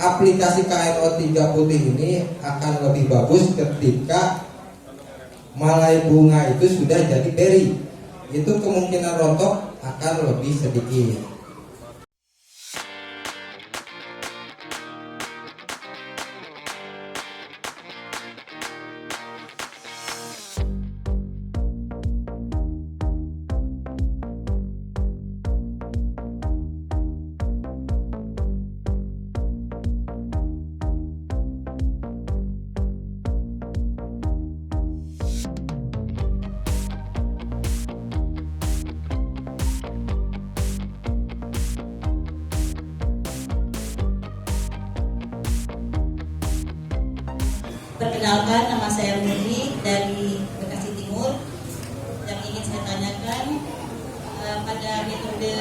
aplikasi KNO3 putih ini akan lebih bagus ketika malai bunga itu sudah jadi beri. Itu kemungkinan rontok akan lebih sedikit. Perkenalkan, nama saya Murni dari Bekasi Timur. Yang ingin saya tanyakan, pada metode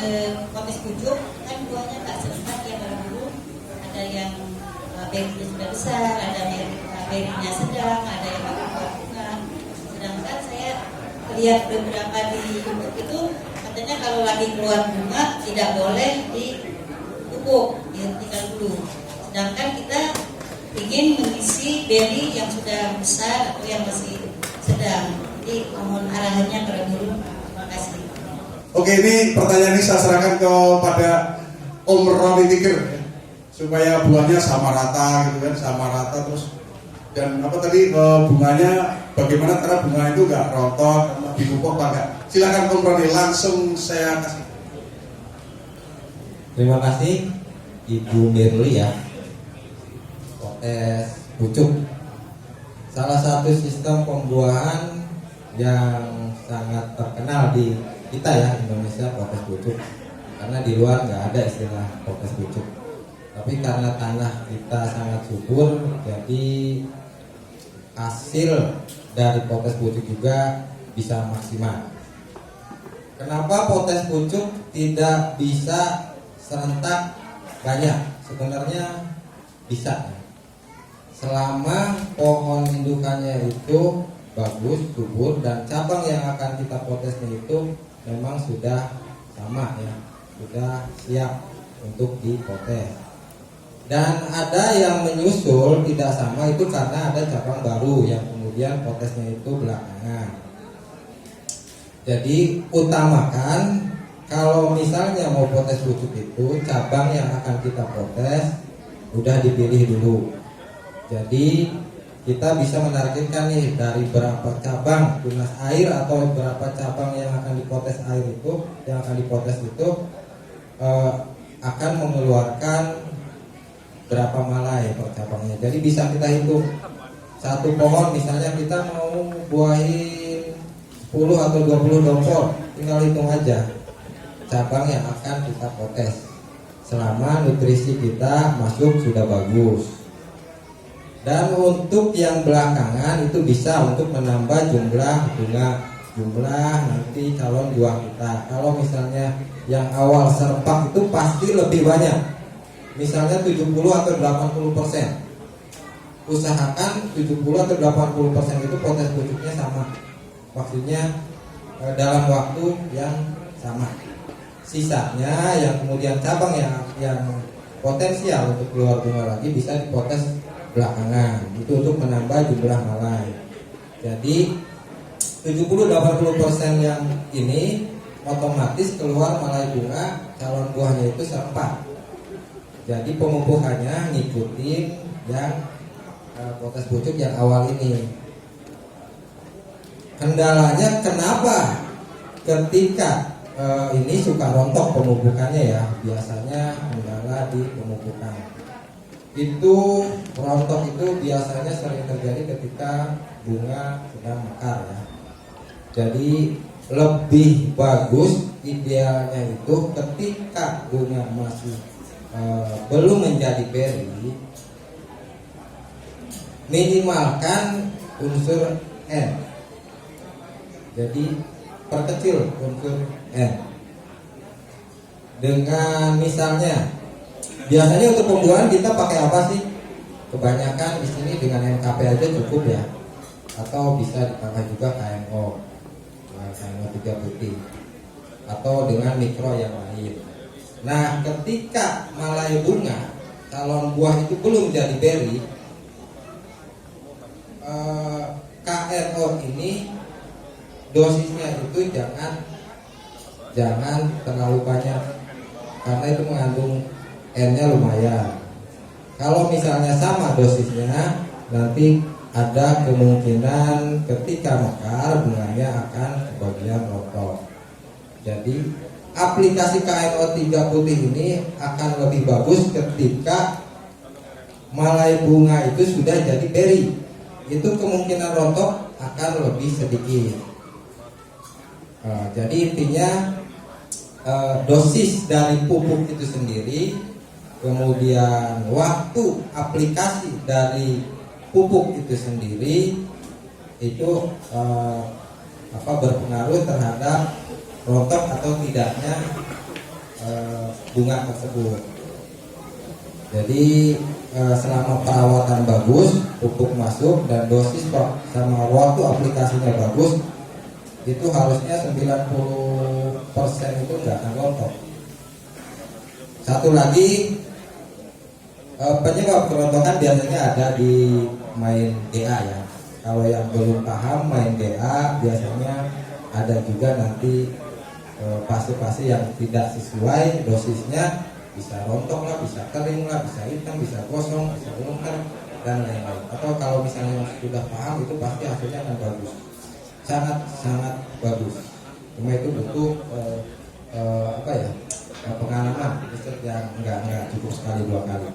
potes pucuk kan buahnya tak serentak ya Bapak Guru. Ada yang berinya sudah besar, ada berinya sedang, ada yang bunga. Sedangkan saya lihat beberapa di YouTube itu katanya kalau lagi keluar bunga tidak boleh dipupuk, dihentikan dulu. Sedangkan kita ingin mengisi beri yang sudah besar atau yang masih sedang. Jadi mohon arahannya kepada guru. Terima kasih. Oke, ini pertanyaan ini saya serahkan kepada Om Roni Tikir supaya buahnya sama rata gitu kan, sama rata terus. Dan apa tadi bunganya bagaimana cara bunga itu nggak rontok, lebih pupuk apa enggak? Silakan Om Roni, langsung saya kasih. Terima kasih Ibu Mirli ya. Potes pucuk salah satu sistem pembuahan yang sangat terkenal di kita ya, Indonesia, potes pucuk. Karena di luar nggak ada istilah potes pucuk. Tapi karena tanah kita sangat subur, jadi hasil dari potes pucuk juga bisa maksimal. Kenapa potes pucuk tidak bisa serentak banyak? Sebenarnya bisa. Selama pohon indukannya itu bagus, subur, dan cabang yang akan kita potesnya itu memang sudah sama ya, sudah siap untuk dipotes. Dan ada yang menyusul tidak sama itu karena ada cabang baru yang kemudian potesnya itu belakangan. Jadi utamakan kalau misalnya mau potes pucuk itu cabang yang akan kita potes udah dipilih dulu. Jadi kita bisa menargetkan nih dari berapa cabang tunas air atau berapa cabang yang akan dipotes air itu, yang akan dipotes itu akan mengeluarkan berapa malai per cabangnya. Jadi bisa kita hitung satu pohon misalnya kita mau buahin 10 atau 20 dompor, tinggal hitung aja cabang yang akan kita potes selama nutrisi kita masuk sudah bagus. Dan untuk yang belakangan itu bisa untuk menambah jumlah bunga, jumlah nanti calon buah kita. Kalau misalnya yang awal serempak itu pasti lebih banyak, misalnya 70 atau 80%. Usahakan 70 atau 80% itu potes pucuknya sama, maksudnya dalam waktu yang sama. Sisanya yang kemudian cabang yang potensial untuk keluar bunga lagi bisa dipotes belakangan, itu untuk menambah jumlah malai. Jadi 70-80% yang ini otomatis keluar malai bunga, calon buahnya itu serempak. Jadi pemupukannya ngikutin yang potes pucuk yang awal ini. Kendalanya kenapa ketika ini suka rontok pemupukannya ya, biasanya kendala di pemupukan. Itu rontok itu biasanya sering terjadi ketika bunga sedang mekar ya. Jadi lebih bagus idealnya itu ketika bunga masih belum menjadi beri, minimalkan unsur N. Jadi perkecil unsur N dengan misalnya biasanya untuk pembuahan kita pakai apa sih? Kebanyakan di sini dengan NKP aja cukup ya, atau bisa dipakai juga KNO, KNO 3 putih, atau dengan mikro yang lain. Nah, ketika malai bunga calon buah itu belum jadi berry, KNO ini dosisnya itu jangan terlalu banyak karena itu mengandung N-nya lumayan. Kalau misalnya sama dosisnya, nanti ada kemungkinan ketika mekar bunganya akan kebagian rontok. Jadi aplikasi KNO3 putih ini akan lebih bagus ketika malai bunga itu sudah jadi berry. Itu kemungkinan rontok akan lebih sedikit. Jadi intinya dosis dari pupuk itu sendiri, kemudian waktu aplikasi dari pupuk itu sendiri itu berpengaruh terhadap rontok atau tidaknya bunga tersebut. Jadi selama perawatan bagus, pupuk masuk dan dosis sama waktu aplikasinya bagus, itu harusnya 90% itu nggak akan rontok. Satu lagi, penyebab kerontokan biasanya ada di main GA ya. Kalau yang belum paham main GA biasanya ada juga nanti fase-fase yang tidak sesuai dosisnya, bisa rontok lah, bisa kering lah, bisa hitam, bisa gosong, bisa lengkap dan lain-lain. Atau kalau misalnya sudah paham itu pasti hasilnya akan bagus, sangat bagus. Cuma itu butuh pengalaman riset yang enggak cukup sekali dua kali.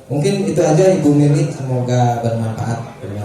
Mungkin itu aja Ibu Mili, semoga bermanfaat. Terima